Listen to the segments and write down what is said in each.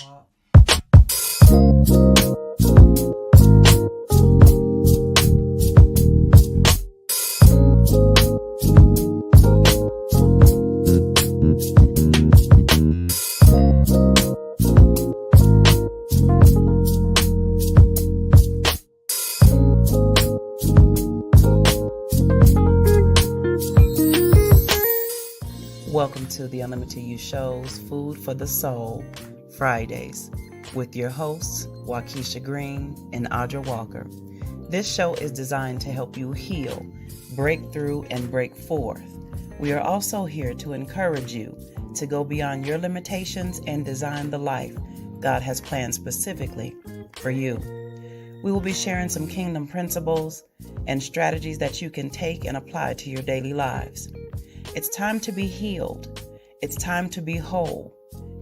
Welcome to the Unlimited You Show's Food for the Soul Fridays with your hosts, Waukesha Green and Audra Walker. This show is designed to help you heal, break through, and break forth. We are also here to encourage you to go beyond your limitations and design the life God has planned specifically for you. We will be sharing some kingdom principles and strategies that you can take and apply to your daily lives. It's time to be healed. It's time to be whole.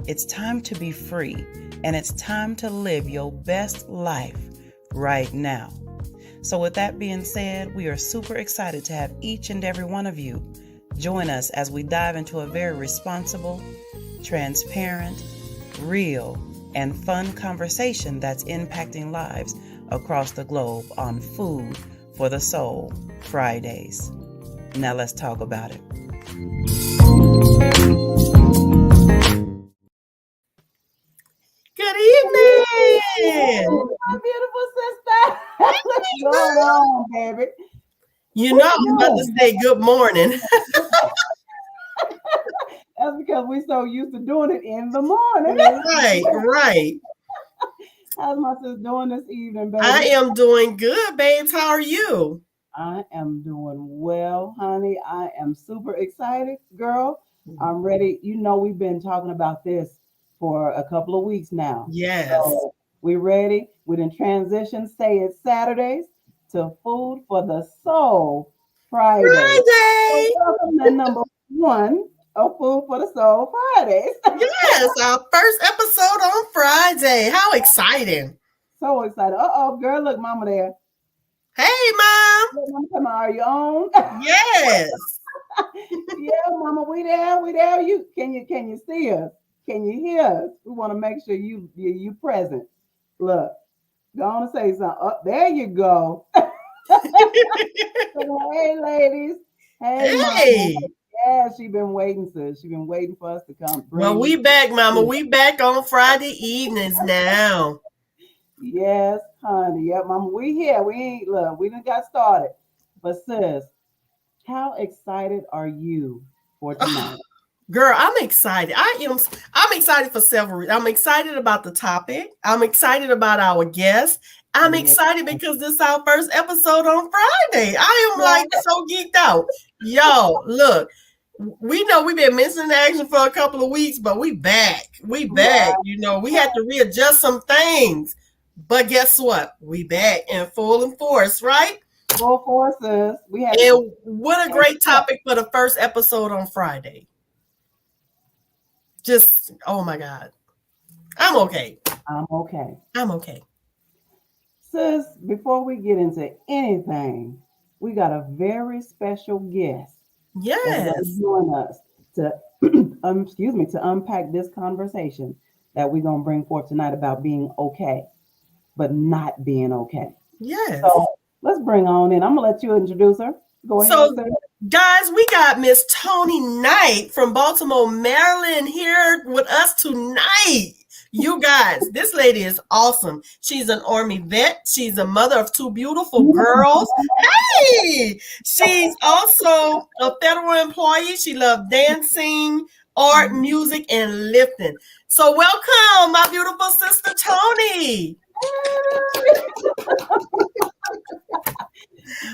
It's time to be free. And it's time to live your best life right now. So with that being said, we are super excited to have each and every one of you join us as we dive into a very responsible, transparent, real, and fun conversation that's impacting lives across the globe on Food for the Soul Fridays. Now let's talk about it. Good evening, my beautiful sister. What's going on, baby? You know, I'm about to say good morning. That's because we're so used to doing it in the morning. Right. How's my sister doing this evening, baby? I am doing good, babes. How are you? I am doing well, honey. I am super excited, girl. I'm ready. You know, we've been talking about this for a couple of weeks now. Yes. So we're ready. We done transition, say it's Saturdays, to Food for the Soul Friday. So welcome to number 1 of Food for the Soul Fridays. Yes, our first episode on Friday. How exciting. So excited. Uh-oh, girl, look, mama there. Hey, Mom. Look, mama, come on, are you on? Yes. Yeah, mama, we there. Can you see us? Can you hear us? We want to make sure you present. Look, go on and say something. Oh, there you go. Hey, ladies. Hey. Mama. Yeah, she been waiting, sis. She been waiting for us to come. Well, we back, Mama. We back on Friday evenings now. Yes, honey. Yeah, Mama, we here. We done got started. But sis, how excited are you for tonight? Girl, I'm excited. I'm excited for several reasons. I'm excited about the topic. I'm excited about our guests. I'm excited because this is our first episode on Friday. I am like so geeked out. Yo, look, we know we've been missing action for a couple of weeks, but we back. We back. You know, we had to readjust some things. But guess what? We back in full force, right? Full forces. And what a great topic for the first episode on Friday. Just, oh my God. I'm okay. I'm okay. Sis, before we get into anything, we got a very special guest. Yes. Join us to to unpack this conversation that we're gonna bring forth tonight about being okay, but not being okay. Yes. So let's bring on in. I'm gonna let you introduce her. Go ahead. So, guys, we got Miss Toni Knight from Baltimore, Maryland here with us tonight. You guys, this lady is awesome. She's an Army vet. She's a mother of 2 beautiful girls. Hey! She's also a federal employee. She loves dancing, art, music, and lifting. So welcome, my beautiful sister, Toni.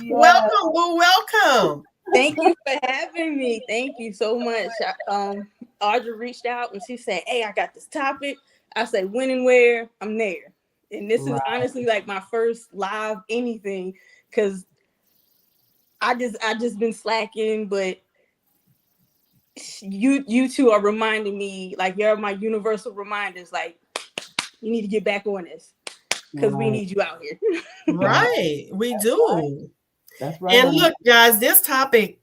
Yeah. Welcome, boo, welcome. Thank you for having me. Thank you so much. Audra reached out and she said, "Hey, I got this topic." I said, "When and where?" I'm there. And this is honestly like my first live anything because I just been slacking, but you two are reminding me, like, you're my universal reminders, like, you need to get back on this because we need you out here. Right, we do. That's right. And look, guys, this topic,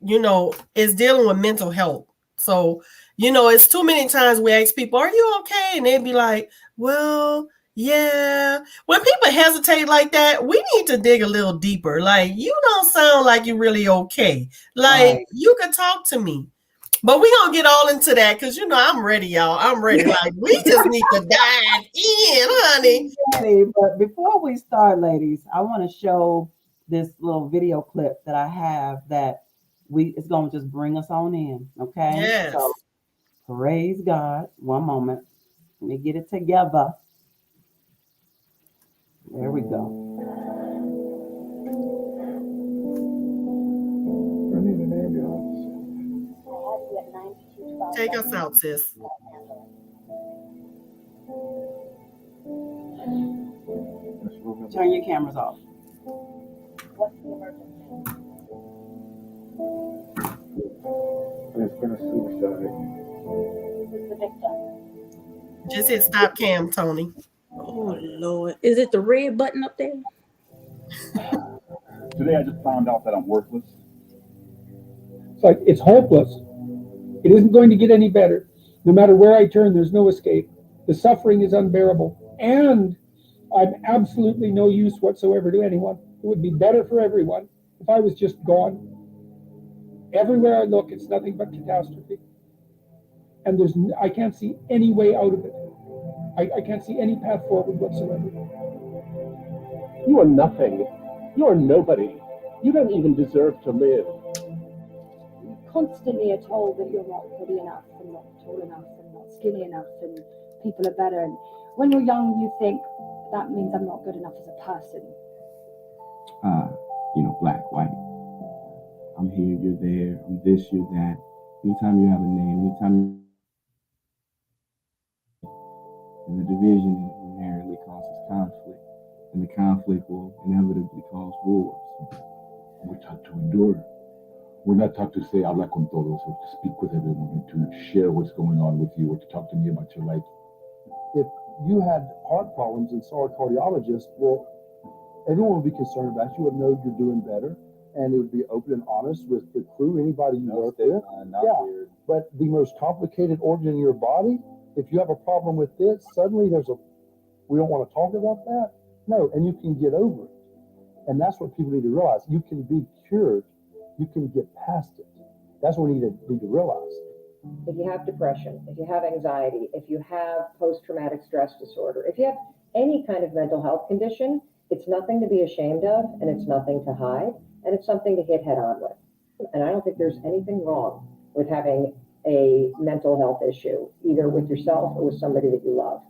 is dealing with mental health. So It's too many times we ask people, are you okay? And they'd be like, well, yeah. When people hesitate like that, we need to dig a little deeper. Like, you don't sound like you're really okay. Like, Right. you could talk to me. But we gonna get all into that because I'm ready, y'all. I'm ready. Like, we just need to dive in, honey. Ready, but before we start, ladies, I want to show this little video clip that I have that it's going to just bring us on in. Okay. Yes. So praise God. One moment. Let me get it together. There we go. I need an ambulance. Take us out, sis. Turn your cameras off. What's the emergency? There's been a suicide. Who's the victim? Just hit stop cam, Tony. Oh Lord. Is it the red button up there? Today I just found out that I'm worthless. It's like, it's hopeless. It isn't going to get any better. No matter where I turn, there's no escape. The suffering is unbearable. And I'm absolutely no use whatsoever to anyone. It would be better for everyone if I was just gone. Everywhere I look, it's nothing but catastrophe. And I can't see any way out of it. I can't see any path forward whatsoever. You are nothing. You are nobody. You don't even deserve to live. You constantly are told that you're not pretty enough and not tall enough and not skinny enough and people are better. And when you're young, you think that means I'm not good enough as a person. Black, white. I'm here, you're there, I'm this, you're that. Anytime you have a name, and the division inherently causes conflict, and the conflict will inevitably cause wars. We're taught to endure. We're not taught to say habla con todos, or to speak with everyone, or to share what's going on with you, or to talk to me about your life. If you had heart problems and saw a cardiologist, well, everyone would be concerned about you, would know you're doing better, and it would be open and honest with the crew, anybody you work with. Weird. But the most complicated organ in your body, if you have a problem with this, suddenly we don't want to talk about that. No, and you can get over it. And that's what people need to realize. You can be cured. You can get past it. That's what we need to realize. If you have depression, if you have anxiety, if you have post-traumatic stress disorder, if you have any kind of mental health condition, it's nothing to be ashamed of, and it's nothing to hide, and it's something to hit head on with. And I don't think there's anything wrong with having a mental health issue, either with yourself or with somebody that you love.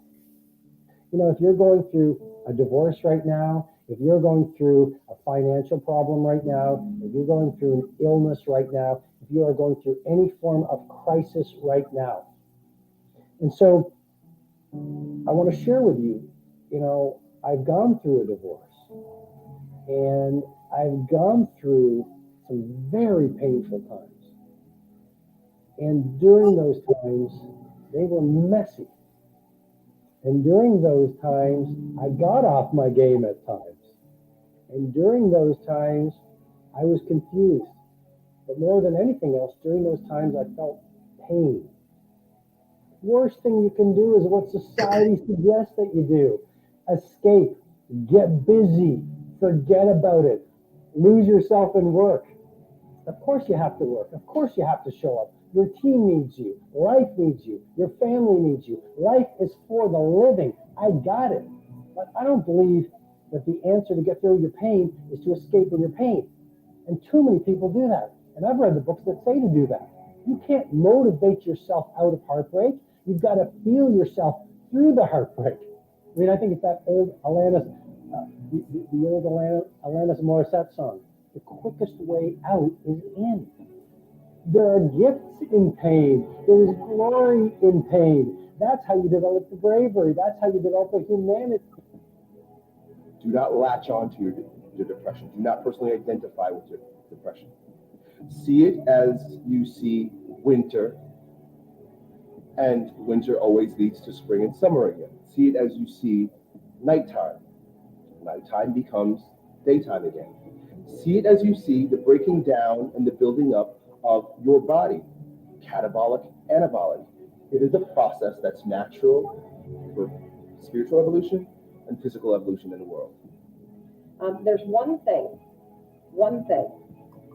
If you're going through a divorce right now, if you're going through a financial problem right now, if you're going through an illness right now, if you are going through any form of crisis right now. And so I want to share with you, I've gone through a divorce, and I've gone through some very painful times. And during those times, they were messy. And during those times, I got off my game at times. And during those times, I was confused. But more than anything else, during those times, I felt pain. Worst thing you can do is what society suggests that you do. Escape, get busy, forget about it, lose yourself in work. Of course you have to work. Of course you have to show up. Your team needs you. Life needs you. Your family needs you. Life is for the living. I got it. But I don't believe that the answer to get through your pain is to escape in your pain. And too many people do that. And I've read the books that say to do that. You can't motivate yourself out of heartbreak. You've got to feel yourself through the heartbreak. I mean, I think it's that old Alanis, the old Alanis Morissette song. The quickest way out is in. There are gifts in pain. There is glory in pain. That's how you develop the bravery. That's how you develop the humanity. Do not latch onto your depression. Do not personally identify with your depression. See it as you see winter, and winter always leads to spring and summer again. See it as you see nighttime. Nighttime becomes daytime again. See it as you see the breaking down and the building up of your body. catabolic, anabolic. It is a process that's natural for spiritual evolution and physical evolution in the world. There's one thing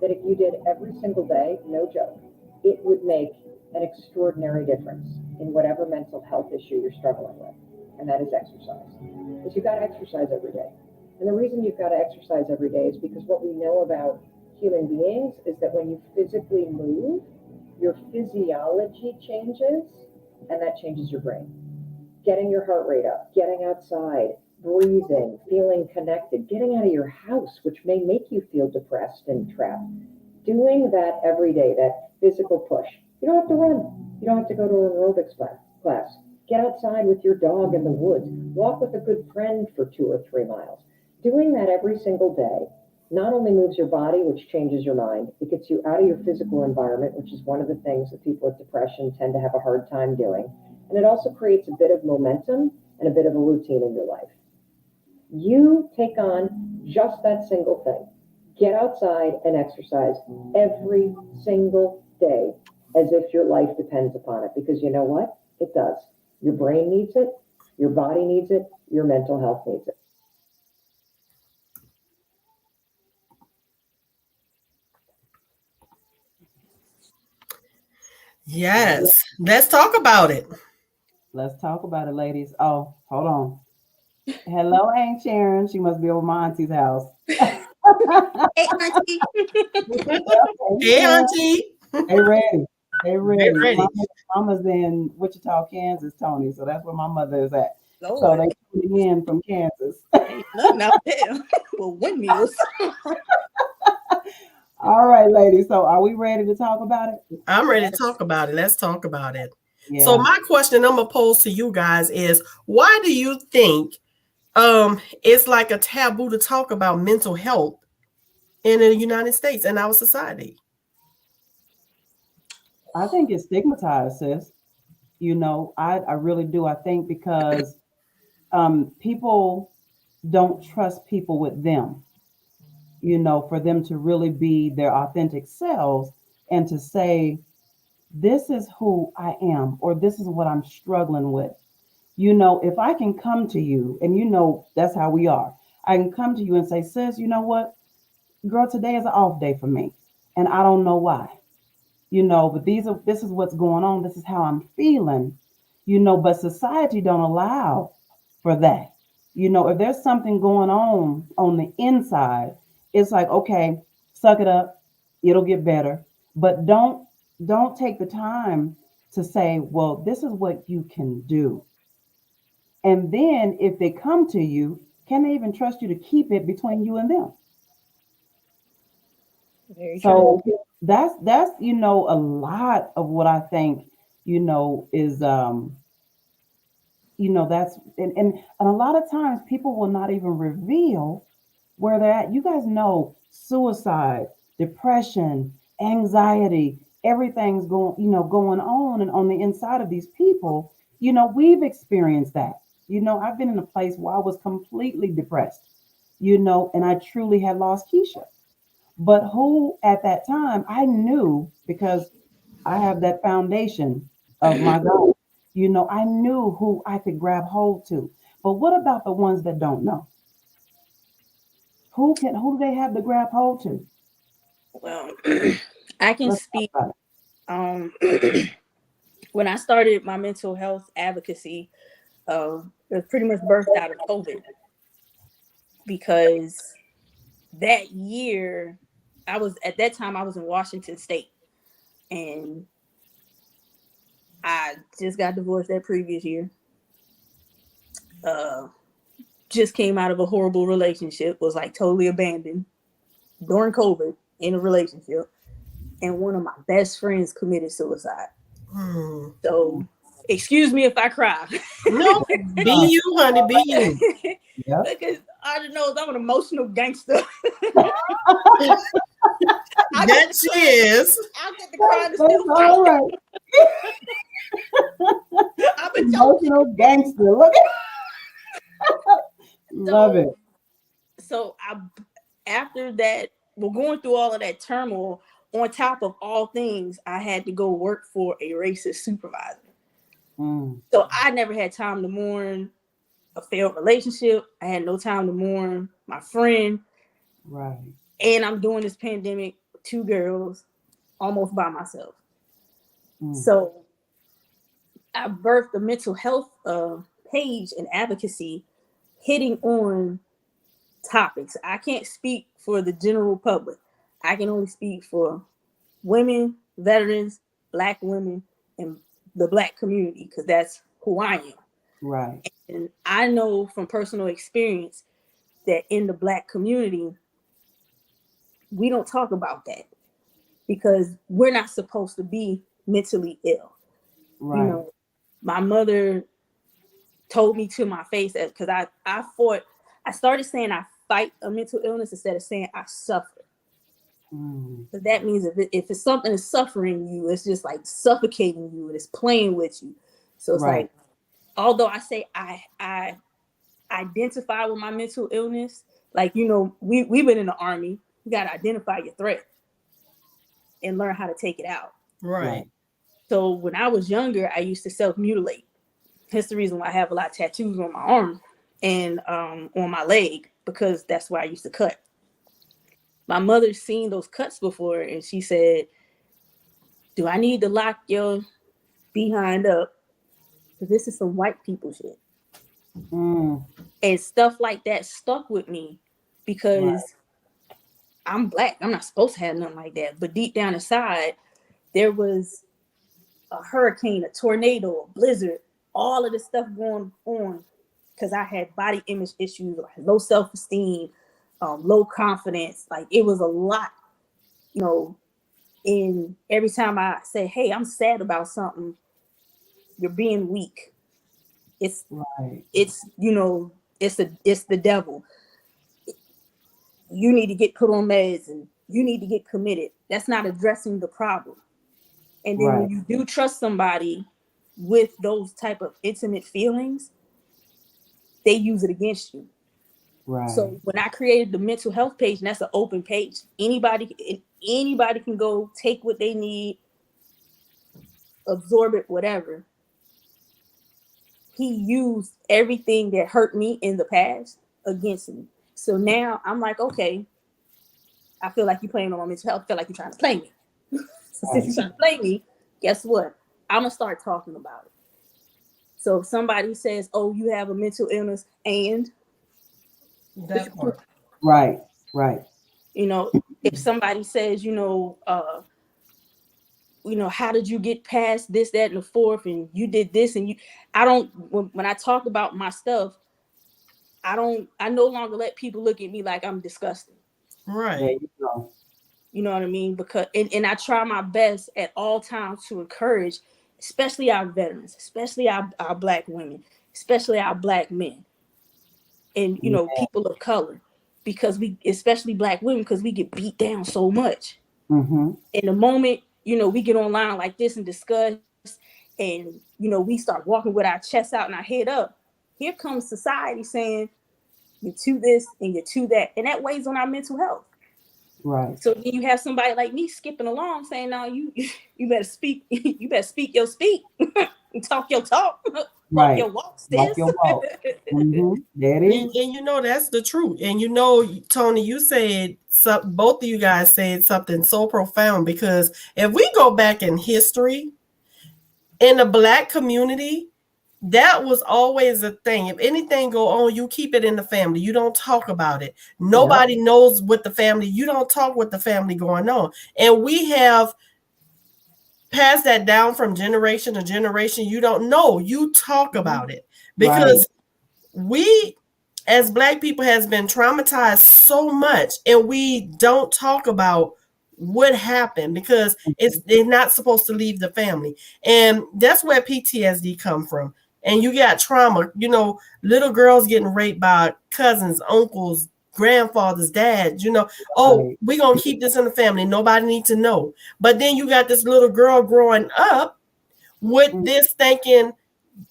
that if you did every single day, no joke, it would make an extraordinary difference in whatever mental health issue you're struggling with, and that is exercise. Because you've got to exercise every day. And the reason you've got to exercise every day is because what we know about human beings is that when you physically move, your physiology changes, and that changes your brain. Getting your heart rate up, getting outside, breathing, feeling connected, getting out of your house, which may make you feel depressed and trapped. Doing that every day, that physical push. You don't have to run. You don't have to go to an aerobics class. Get outside with your dog in the woods. Walk with a good friend for 2 or 3 miles. Doing that every single day not only moves your body, which changes your mind, it gets you out of your physical environment, which is one of the things that people with depression tend to have a hard time doing. And it also creates a bit of momentum and a bit of a routine in your life. You take on just that single thing. Get outside and exercise every single day as if your life depends upon it. Because you know what? It does. Your brain needs it. Your body needs it. Your mental health needs it. Yes. Let's talk about it. Let's talk about it, ladies. Oh, hold on. Hello, Aunt Sharon. She must be over my auntie's house. Hey, auntie. Hey, auntie. Hey, ready. Hey, ready. Hey, ready. Mama's in Wichita, Kansas, Tony. So that's where my mother is at. Lord. So they tuning in from Kansas. Ain't nothing out there. Well, windmills. All right, ladies. So are we ready to talk about it? I'm ready to talk about it. Let's talk about it. Yeah. So my question I'm gonna pose to you guys is, why do you think it's like a taboo to talk about mental health in the United States and our society? I think it's stigmatized, sis. You know, I really do. I think because people don't trust people with them, you know, for them to really be their authentic selves and to say, this is who I am, or this is what I'm struggling with. You know, if I can come to you, and you know, that's how we are. I can come to you and say, sis, you know what, girl, today is an off day for me. And I don't know why, you know, but this is what's going on. This is how I'm feeling, you know, but society don't allow for that. You know, if there's something going on the inside, it's like, okay, suck it up. It'll get better. But don't take the time to say, well, this is what you can do. And then if they come to you, can they even trust you to keep it between you and them? Very So true. that's you know, a lot of what I think, you know, is you know, that's and a lot of times people will not even reveal where they're at. You guys know suicide, depression, anxiety, everything's going on and on the inside of these people. You know, we've experienced that. You know, I've been in a place where I was completely depressed, you know, and I truly had lost Keisha. But who at that time I knew, because I have that foundation of my God, you know, I knew who I could grab hold to. But what about the ones that don't know? Who do they have to grab hold to? Well, I can Let's speak. talk about it. When I started my mental health advocacy, it was pretty much birthed out of COVID, because that year I was in Washington State, and I just got divorced that previous year. Just came out of a horrible relationship, was like totally abandoned during COVID in a relationship, and one of my best friends committed suicide. So excuse me if I cry. No, be you, honey, be you. Yeah. Because I knows I'm an emotional gangster. That she is. I'll get the cry to That's still all fight. right. I've been Emotional gangster. Look at love it. So after that, we're going through all of that turmoil. on top of all things, I had to go work for a racist supervisor. So I never had time to mourn a failed relationship. I had no time to mourn my friend. Right. And I'm doing this pandemic with 2 girls, almost by myself. So I birthed a mental health page and advocacy hitting on topics. I can't speak for the general public. I can only speak for women, veterans, Black women, and the Black community, because that's who I am. Right. And I know from personal experience that in the Black community, we don't talk about that because we're not supposed to be mentally ill. Right. You know, my mother told me to my face that because I started saying I fight a mental illness instead of saying I suffer. So that means if it's something that's suffering you, it's just like suffocating you and it's playing with you. So it's like, although I say I identify with my mental illness, like, you know, we've been in the Army, you got to identify your threat and learn how to take it out. Right. So when I was younger, I used to self-mutilate. That's the reason why I have a lot of tattoos on my arm and on my leg, because that's where I used to cut. My mother's seen those cuts before, and she said, do I need to lock your behind up? Because this is some white people shit. And stuff like that stuck with me because I'm Black. I'm not supposed to have nothing like that. But deep down inside, there was a hurricane, a tornado, a blizzard, all of this stuff going on because I had body image issues, like low self-esteem, low confidence. Like it was a lot, you know. And every time I say, hey, I'm sad about something, you're being weak. It's you know, it's the devil. You need to get put on meds and you need to get committed. That's not addressing the problem. And then when you do trust somebody with those type of intimate feelings, they use it against you. Right. So when I created the mental health page, and that's an open page, anybody can go take what they need, absorb it, whatever. He used everything that hurt me in the past against me. So now I'm like, okay, I feel like you're playing on my mental health. I feel like you're trying to play me. So since you're trying to play me, guess what? I'm going to start talking about it. So if somebody says, oh, you have a mental illness and... That part. Right. You know, if somebody says, you know, how did you get past this, that, and the fourth, and you did this, and when I talk about my stuff, I no longer let people look at me like I'm disgusting. Right. There you go. You know what I mean? Because and I try my best at all times to encourage, especially our veterans, especially our Black women, especially our Black men, and you know, people of color, because especially Black women, because we get beat down so much. And the moment, you know, we get online like this and discuss, and you know, we start walking with our chest out and our head up, here comes society saying you're to this and you're to that, and that weighs on our mental health. Right. So then you have somebody like me skipping along saying, no, you better speak, you better speak your speak, talk your talk, walk your walk, sis. Walk your walk. That is. And you know, that's the truth. And you know, Tony, you said both of you guys said something so profound, because if we go back in history, in the Black community, that was always a thing. If anything go on, you keep it in the family. You don't talk about it. Nobody knows what the family, you don't talk with the family going on. And we have passed that down from generation to generation. You don't know. You talk about it, because we as Black people has been traumatized so much, and we don't talk about what happened because they're not supposed to leave the family. And that's where PTSD come from. And you got trauma, you know, little girls getting raped by cousins, uncles, grandfathers, dads, you know, we're going to keep this in the family. Nobody needs to know. But then you got this little girl growing up with this thinking,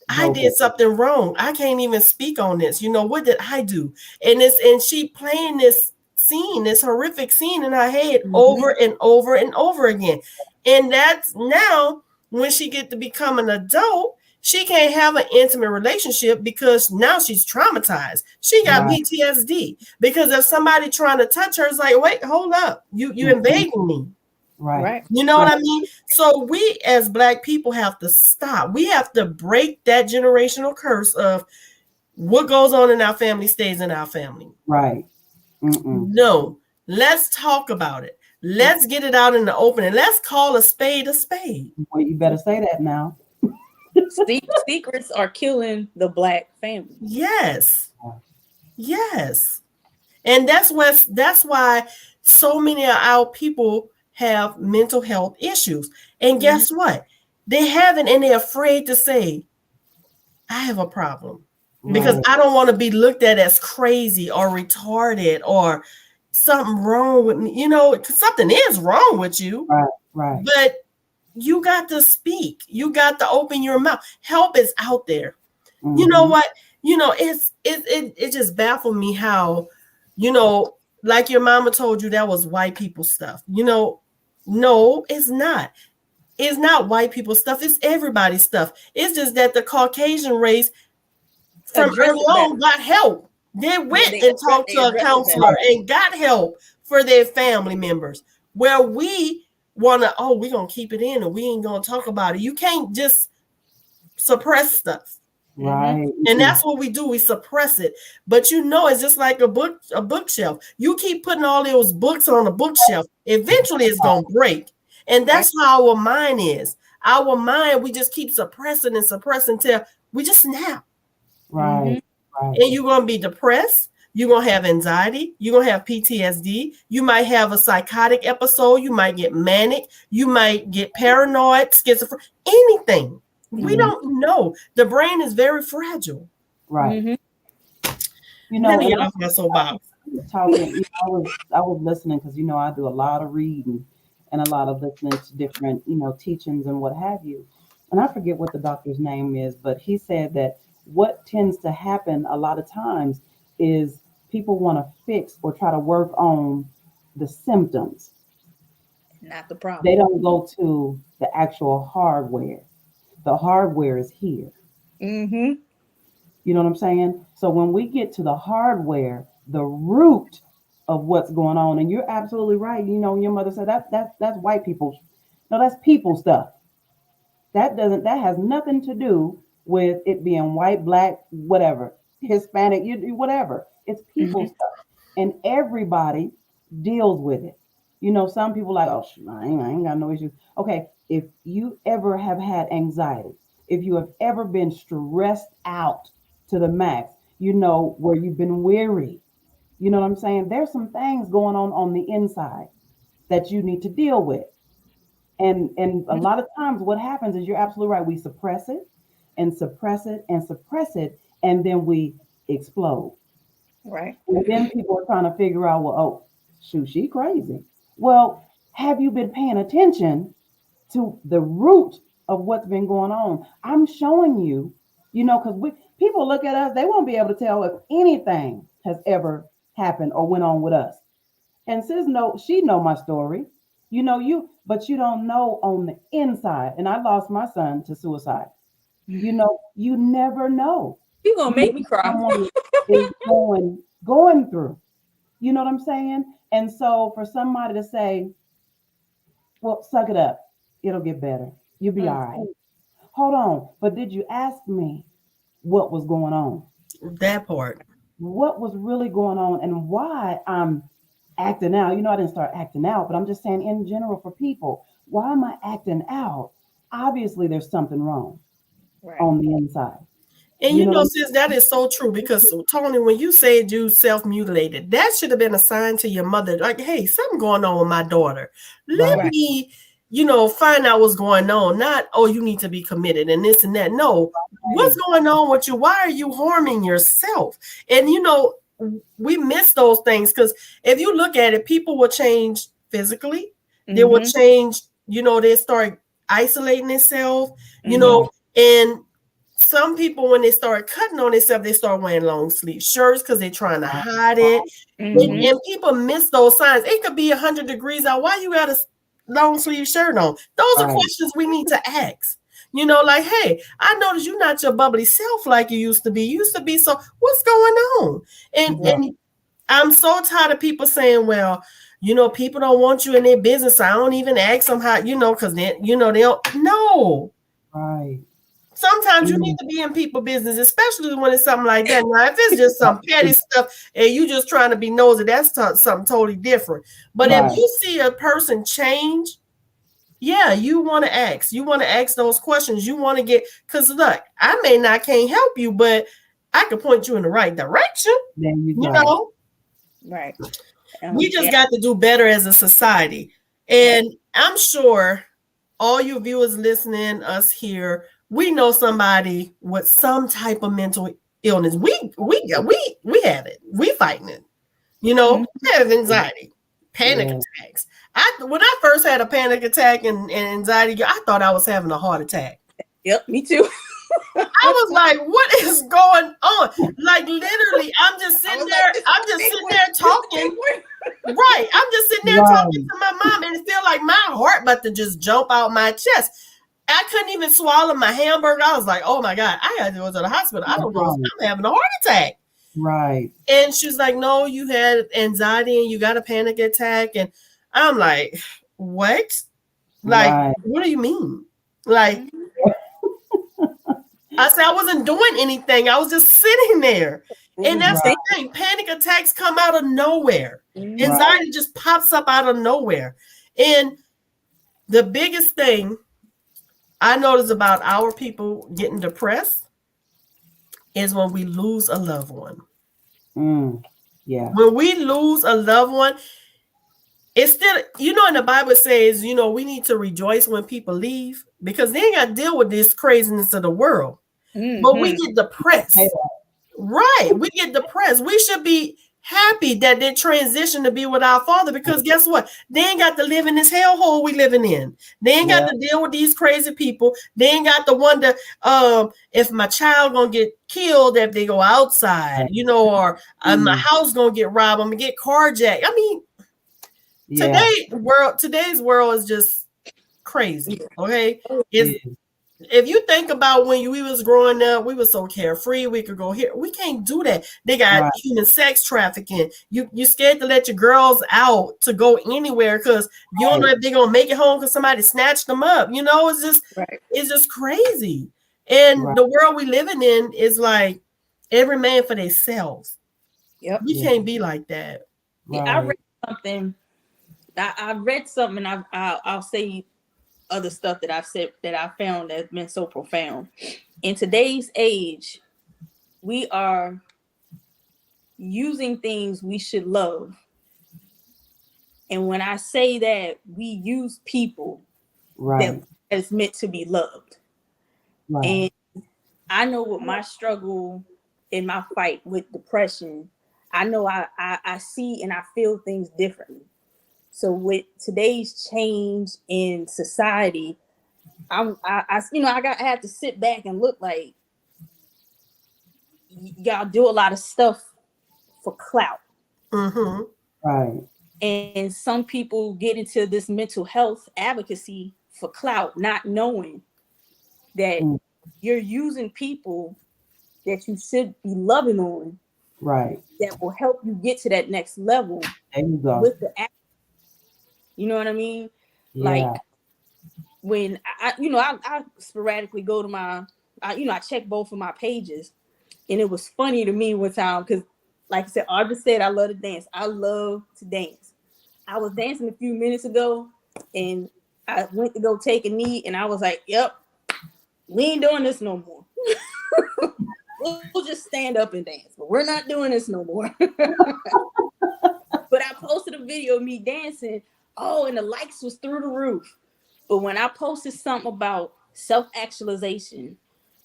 I did something wrong. I can't even speak on this. You know, what did I do? And she playing this scene, this horrific scene in her head over and over and over again. And that's now when she get to become an adult, she can't have an intimate relationship because now she's traumatized. She got PTSD because if somebody trying to touch her, it's like, wait, hold up. You invading me. Right. You know what I mean? So we as Black people have to stop. We have to break that generational curse of what goes on in our family stays in our family. Right. No, let's talk about it. Let's get it out in the open and let's call a spade a spade. Well, you better say that now. Secrets are killing the Black family. Yes. Yes. And that's why so many of our people have mental health issues. And guess what? They haven't, and they're afraid to say, I have a problem. Because I don't want to be looked at as crazy or retarded or something wrong with me. You know, something is wrong with you. Right. But you got to speak. You got to open your mouth. Help is out there. You know what? You know, it just baffled me how, you know, like your mama told you that was white people stuff. You know, no, it's not. It's not white people stuff. It's everybody's stuff. It's just that the Caucasian race from early on got help. They went and talked to a counselor and got help for their family members. Where we want to, we're going to keep it in and we ain't going to talk about it. You can't just suppress stuff. Right. And that's what we do. We suppress it. But you know, it's just like a bookshelf. You keep putting all those books on a bookshelf. Eventually it's going to break. And that's how our mind is. Our mind, we just keep suppressing and suppressing till we just snap. Right. And you're going to be depressed. You're going to have anxiety. You're going to have PTSD. You might have a psychotic episode. You might get manic. You might get paranoid, schizophrenic, anything. We don't know. The brain is very fragile. Right. You know, Let me get off my soapbox. Talking, you know, I was listening because, you know, I do a lot of reading and a lot of listening to different, you know, teachings and what have you. And I forget what the doctor's name is, but he said that what tends to happen a lot of times is people want to fix or try to work on the symptoms. Not the problem. They don't go to the actual hardware. The hardware is here. You know what I'm saying? So when we get to the hardware, the root of what's going on, and you're absolutely right. You know, your mother said that's white people. No, that's people stuff. That has nothing to do with it being white, Black, whatever, Hispanic, whatever. It's people stuff. And everybody deals with it. You know, some people like, oh, I ain't got no issues. Okay, if you ever have had anxiety, if you have ever been stressed out to the max, you know, where you've been weary, you know what I'm saying? There's some things going on the inside that you need to deal with. And a lot of times what happens is, you're absolutely right. We suppress it and suppress it and suppress it, and then we explode. Right. And then people are trying to figure out, well, oh, shoot, she crazy. Well, have you been paying attention to the root of what's been going on? I'm showing you, you know, because people look at us, they won't be able to tell if anything has ever happened or went on with us. And sis, she know my story. You know, but you don't know on the inside. And I lost my son to suicide. You know, you never know. You're gonna make me cry. Is going through. You know what I'm saying? And so for somebody to say, well, suck it up, it'll get better. You'll be all right. Hold on. But did you ask me what was going on? That part. What was really going on and why I'm acting out? You know, I didn't start acting out, but I'm just saying in general for people, why am I acting out? Obviously, there's something wrong on the inside. And you know, sis, that is so true, because Tony, when you said you self-mutilated, that should have been a sign to your mother, like, hey, something going on with my daughter. Let me, you know, find out what's going on. Not, oh, you need to be committed and this and that. No, what's going on with you? Why are you harming yourself? And, you know, we miss those things, because if you look at it, people will change physically. They will change, you know, they start isolating themselves, you know, and some people, when they start cutting on themselves, they start wearing long sleeve shirts because they're trying to hide it. And people miss those signs. It could be 100 degrees out. Why you got a long sleeve shirt on? Those are questions we need to ask. You know, like, hey, I noticed you're not your bubbly self like you used to be. You used to be, so what's going on? And I'm so tired of people saying, well, you know, people don't want you in their business. So I don't even ask them how, you know, because they, you know, they don't know. Right. Sometimes you need to be in people business, especially when it's something like that. Now, if it's just some petty stuff and you just trying to be nosy, that's something totally different. But if you see a person change, yeah, you want to ask. You want to ask those questions. You want to get, because look, I can't help you, but I can point you in the right direction. There you go. Know? Right. We just got to do better as a society. And I'm sure all you viewers listening, us here, we know somebody with some type of mental illness. We have it. We fighting it. You know, we have anxiety, panic attacks. When I first had a panic attack and anxiety, I thought I was having a heart attack. Yep, me too. I was like, what is going on? Like, literally, I'm just sitting there. I'm just sitting there talking. Right. I'm just sitting there talking to my mom, and it felt like my heart about to just jump out my chest. I couldn't even swallow my hamburger. I was like, oh my God, I got to go to the hospital. I don't know if I'm having a heart attack. Right. And she's like, no, you had anxiety and you got a panic attack. And I'm like, what? Like, what do you mean? Like, I said, I wasn't doing anything. I was just sitting there. And that's the thing. Panic attacks come out of nowhere. Anxiety just pops up out of nowhere. And the biggest thing I notice about our people getting depressed is when we lose a loved one. Yeah. When we lose a loved one, it's still, you know, in the Bible says, you know, we need to rejoice when people leave because they ain't got to deal with this craziness of the world. But we get depressed. Right. We get depressed. We should be happy that they transition to be with our Father because guess what? They ain't got to live in this hellhole we living in. They ain't got to deal with these crazy people. They ain't got to wonder if my child gonna get killed if they go outside, you know, or my house gonna get robbed, I'm gonna get carjacked. I mean, today's world is just crazy. Okay. If you think about when we was growing up, we were so carefree. We could go here. We can't do that. They got human sex trafficking. You scared to let your girls out to go anywhere because you don't know if they're gonna make it home because somebody snatched them up. You know, it's just crazy. And the world we living in is like every man for themselves. Yep. We can't be like that. Yeah, I read something. I read something. And I'll say other stuff that I've said that I found that's been so profound. In today's age, we are using things we should love. And when I say that, we use people that is meant to be loved. And I know with my struggle in my fight with depression, I know I see and I feel things differently. So with today's change in society, I have to sit back and look like y'all do a lot of stuff for clout. Right. And some people get into this mental health advocacy for clout, not knowing that you're using people that you should be loving on. Right. That will help you get to that next level. There you go. With the act. You know what I mean? Yeah. Like when I sporadically go to I check both of my pages, and it was funny to me one time because, like I said, Audra said I love to dance. I love to dance. I was dancing a few minutes ago, and I went to go take a knee, and I was like, "Yep, we ain't doing this no more. We'll just stand up and dance, but we're not doing this no more." But I posted a video of me dancing. Oh, and the likes was through the roof. But when I posted something about self-actualization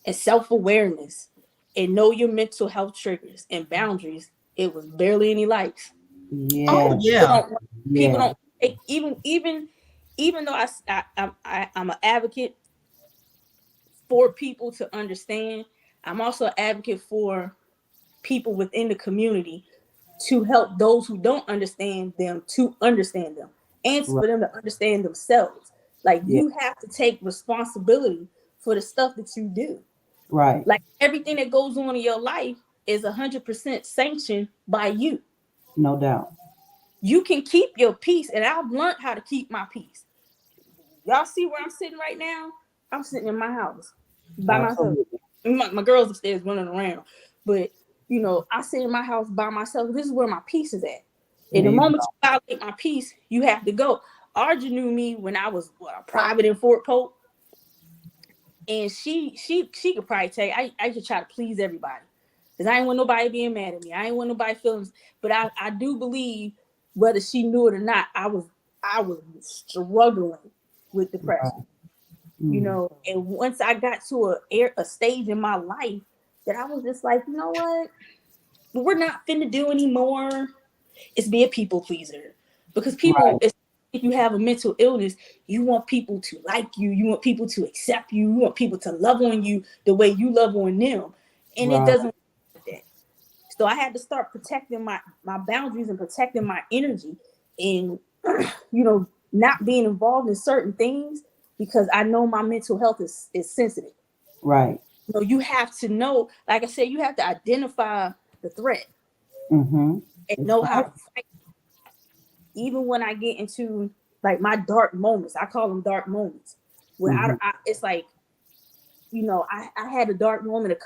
and self-awareness and know your mental health triggers and boundaries, it was barely any likes. Yeah. Oh, yeah. People don't take, even though I'm an advocate for people to understand. I'm also an advocate for people within the community to help those who don't understand them to understand them, and for them to understand themselves. Like you have to take responsibility for the stuff that you do. Right. Like everything that goes on in your life is 100% sanctioned by you. No doubt. You can keep your peace, and I've learned how to keep my peace. Y'all see where I'm sitting right now? I'm sitting in my house by myself. My girls upstairs running around, but you know, I sit in my house by myself. This is where my peace is at. In the moment you violate my peace, you have to go. Arja knew me when I was a private in Fort Polk, and she could probably tell you I just try to please everybody, because I ain't want nobody being mad at me. I ain't want nobody feelings. But I do believe, whether she knew it or not, I was struggling with depression. You know, and once I got to a stage in my life that I was just like, you know what, we're not finna do anymore. It's be a people pleaser, because people, if you have a mental illness, you want people to like you, you want people to accept you, you want people to love on you the way you love on them, and it doesn't work like that. So I had to start protecting my boundaries and protecting my energy, and you know, not being involved in certain things, because I know my mental health is sensitive. Right. So you have to know, like I said, you have to identify the threat and know how to fight. Even when I get into like my dark moments, I call them dark moments, where I it's like, you know, I had a dark moment I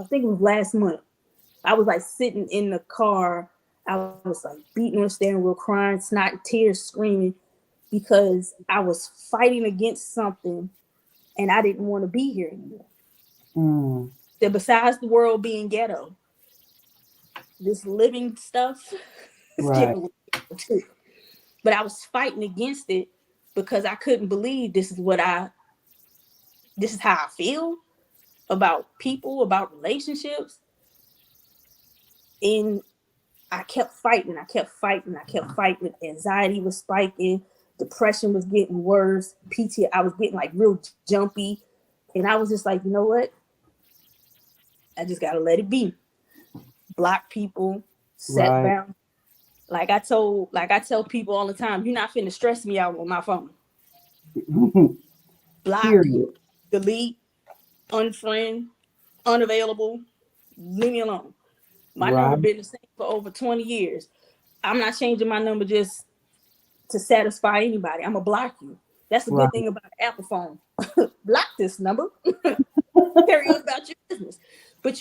think it was last month. I was like sitting in the car. I was like beating on the steering wheel, crying, snot, tears, screaming, because I was fighting against something and I didn't want to be here anymore. That besides the world being ghetto, this living stuff is getting too. But I was fighting against it because I couldn't believe this is how I feel about people, about relationships. And I kept fighting. Anxiety was spiking. Depression was getting worse. PTSD, I was getting like real jumpy. And I was just like, you know what? I just got to let it be. Block people, set boundaries. Like I tell people all the time, you're not finna stress me out on my phone. Block, delete, unfriend, unavailable, leave me alone. My number been the same for over 20 years. I'm not changing my number just to satisfy anybody. I'm gonna block you. That's the good thing about the Apple phone. Block this number. Carry on about your business. But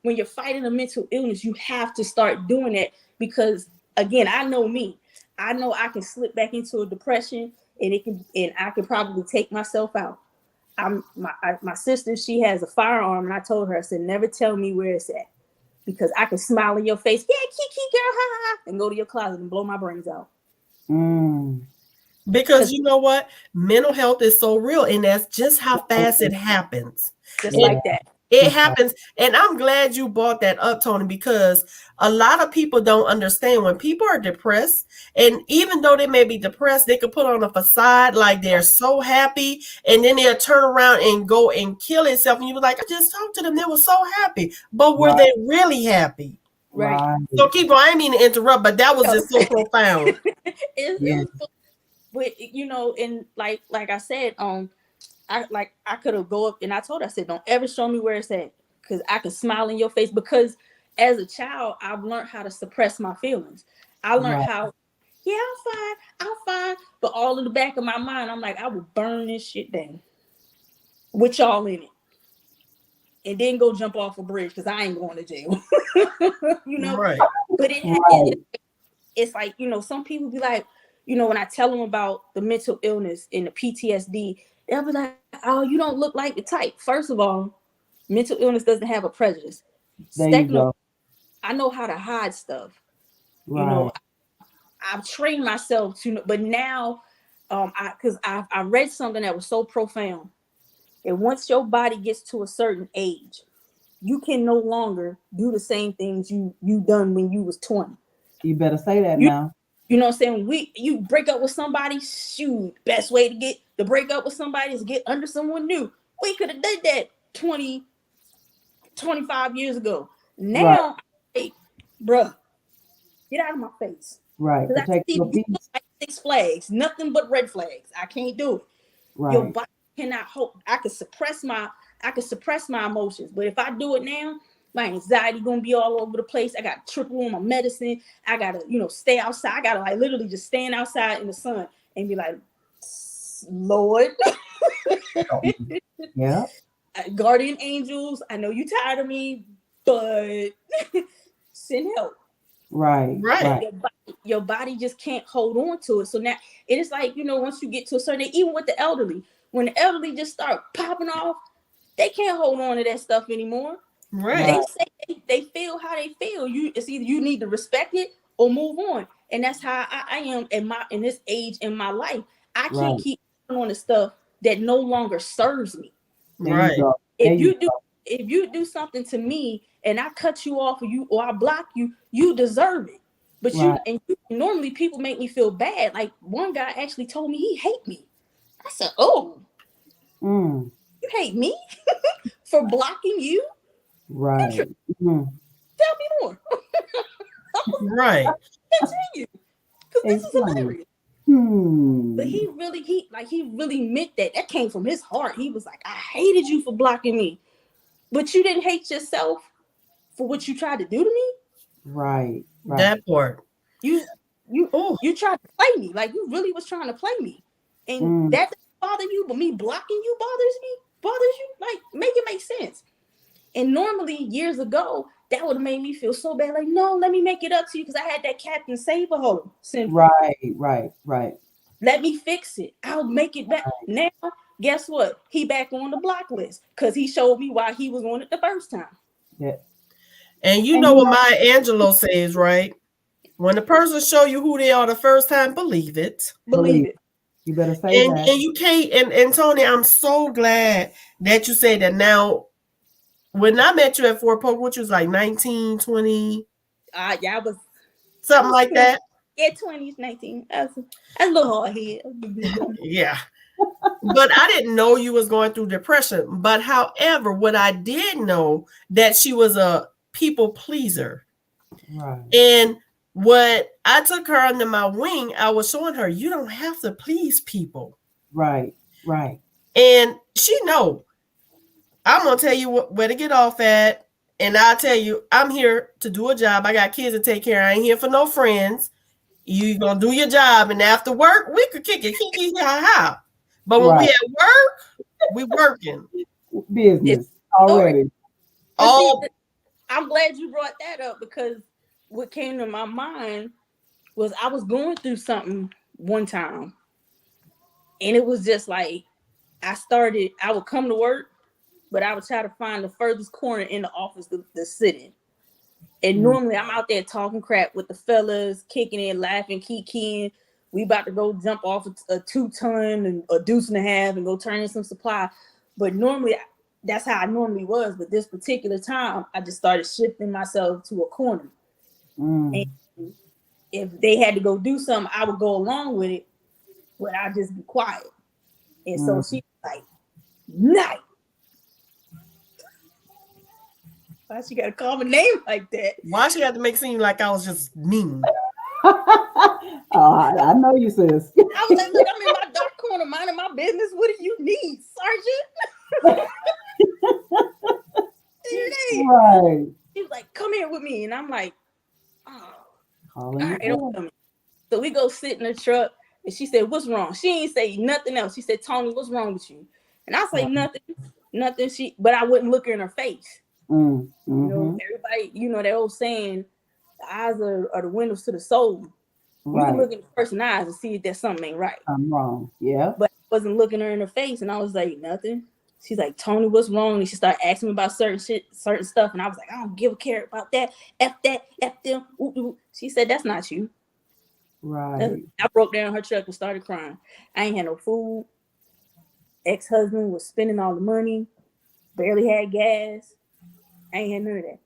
when you're fighting a mental illness, you have to start doing that, because again, I know me. I know I can slip back into a depression, and I can probably take myself out. My sister, she has a firearm, and I told her, I said, never tell me where it's at, because I can smile in your face, yeah, kiki girl, ha ha, and go to your closet and blow my brains out. Because you know what? Mental health is so real, and that's just how fast it happens. Just like that. It happens. And I'm glad you brought that up, Tony, because a lot of people don't understand when people are depressed, and even though they may be depressed, they can put on a facade like they're so happy, and then they'll turn around and go and kill themselves. And you were like, I just talked to them. They were so happy. But were they really happy? Right. So keep going. I didn't mean to interrupt, but that was just so profound. But you know, and like I said, I could have go up, and I told her, I said, don't ever show me where it's at, because I can smile in your face. Because as a child, I've learned how to suppress my feelings. I learned how, yeah, I'm fine. But all in the back of my mind, I'm like, I will burn this shit down with y'all in it, and then go jump off a bridge, because I ain't going to jail. You know, but it's like, you know, some people be like, you know, when I tell them about the mental illness and the PTSD, they'll be like, oh, you don't look like the type. First of all, mental illness doesn't have a prejudice. Second, I know how to hide stuff. You know, I've trained myself to, but now, because I read something that was so profound. And once your body gets to a certain age, you can no longer do the same things you done when you was 20. You better say that now. You know what I'm saying? You break up with somebody, shoot, best way to break up with somebody is get under someone new. We could have did that 20, 25 years ago. Now, hey, bruh, get out of my face. Right. Because I Protect see your you peace. like 6 flags, nothing but red flags. I can't do it. Right. Your body cannot hold. I could suppress my emotions, but if I do it now, my anxiety gonna be all over the place. I got to triple on my medicine. I gotta, stay outside. I gotta like literally just stand outside in the sun and be like, Lord, Yeah. guardian angels, I know you tired of me, but send help. Right. Your body just can't hold on to it. So now it is like, once you get to a certain, even with the elderly, when the elderly just start popping off, they can't hold on to that stuff anymore. Right. They say they feel how they feel. It's either you need to respect it or move on. And that's how I am in this age in my life. I can't keep on the stuff that no longer serves me. Right. If you do something to me and I cut you off or I block you, you deserve it. But normally people make me feel bad. Like one guy actually told me he hate me. I said, "Oh, you hate me for blocking you?" Right. Tell me more. Right. Continue. Because this is hilarious. But he really meant that. That came from his heart. He was like, I hated you for blocking me. But you didn't hate yourself for what you tried to do to me? Right. That part. You tried to play me. Like you really was trying to play me. And that doesn't bother you, but me blocking you bothers you? Like, make it make sense. And normally, years ago, that would have made me feel so bad. Like, no, let me make it up to you because I had that Captain Save-A-Hole syndrome. Right. Let me fix it. I'll make it back. Now, guess what? He back on the block list because he showed me why he was on it the first time. Yeah. And you know what Maya Angelou says, right? When the person show you who they are the first time, believe it. Believe it. You better say that. And you can't. And Tony, I'm so glad that you say that now. When I met you at Fort Polk, which was like 19, 20. Yeah, I was something like that. Yeah, 20s, 19. That's a little hard head. Yeah. But I didn't know you was going through depression. But however, what I did know that she was a people pleaser. Right. And what I took her under my wing, I was showing her you don't have to please people. Right. And she know. I'm gonna tell you where to get off at, and I'll tell you I'm here to do a job. I got kids to take care of. I ain't here for no friends. You gonna do your job, and after work we could kick it, kiki ha. But when we at work, we working business already. I'm glad you brought that up because what came to my mind was I was going through something one time, and it was just like I would come to work. But I would try to find the furthest corner in the office to sit in. And normally I'm out there talking crap with the fellas, kicking it, laughing, kikiing. We about to go jump off a 2-ton and a deuce and a half and go turn in some supply. But normally that's how I normally was. But this particular time, I just started shifting myself to a corner. And if they had to go do something, I would go along with it, but I'd just be quiet. And so she was like, night. Why she gotta call my name like that? Why she had to make it seem like I was just mean? I know you, sis. I was like, look, I'm in my dark corner minding my business. What do you need, Sergeant? Right. She was like, come here with me. And I'm like, oh, all right, don't come. So we go sit in the truck and she said, what's wrong? She ain't say nothing else. She said, Tony, what's wrong with you? And I say nothing. But I wouldn't look her in her face. You know, everybody, that old saying, the eyes are the windows to the soul. You can look in the person's eyes and see if there's something ain't right. I'm wrong. Yeah. But I wasn't looking her in her face, and I was like, nothing. She's like, Tony, what's wrong? And she started asking me about certain stuff, and I was like, I don't give a care about that. F that, F them. Ooh, ooh. She said, that's not you. Right. I broke down her truck and started crying. I ain't had no food. Ex-husband was spending all the money. Barely had gas. I ain't had none of that.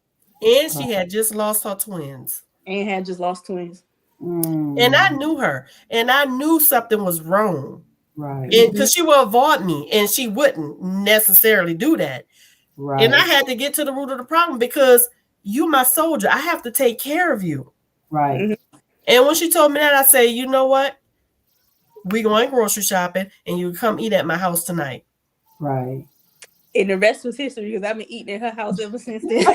And she had just lost her twins. And had just lost twins. And I knew her, and I knew something was wrong. Right. Because she would avoid me, and she wouldn't necessarily do that. Right. And I had to get to the root of the problem because you my soldier. I have to take care of you. Right. And when she told me that, I said, you know what? We going grocery shopping, and you come eat at my house tonight. Right. And the rest was history because I've been eating at her house ever since then.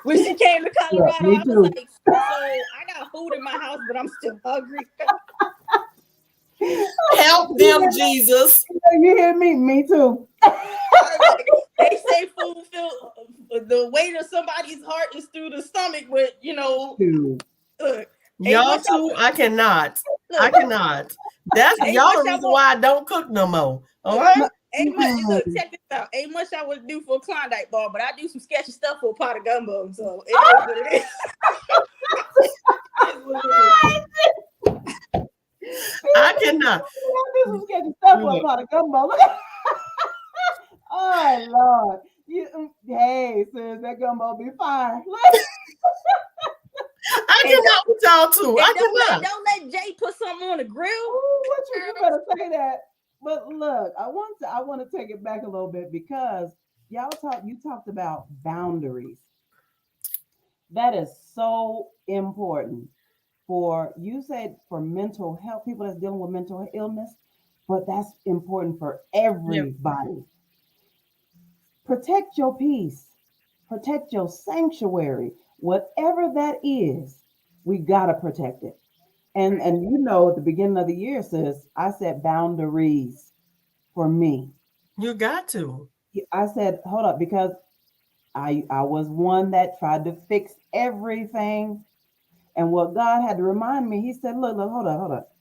When she came to Colorado, Yeah, I was like, so I got food in my house, but I'm still hungry. Help them, Jesus. You hear me? Me too. They say food the weight of somebody's heart is through the stomach, but look, y'all too. I cannot. I cannot. That's y'all the reason why I don't cook no more. All right. Ain't much. Look, check this out. Ain't much I would do for a Klondike bar, but I do some sketchy stuff for a pot of gumbo. So it is what it is. I cannot. I do some sketchy stuff for a pot of gumbo. Oh Lord. Hey, sis, that gumbo be fine. I cannot with y'all too. I cannot. Don't let Jay put something on the grill. Ooh, you better say that. But look, I want to take it back a little bit because you talked about boundaries. That is so important you said for mental health, people that's dealing with mental illness, but that's important for everybody. Yep. Protect your peace, protect your sanctuary, whatever that is, we gotta protect it. And at the beginning of the year, sis, I said boundaries for me. You got to. I said, hold up, because I was one that tried to fix everything. And what God had to remind me, he said, look, hold up.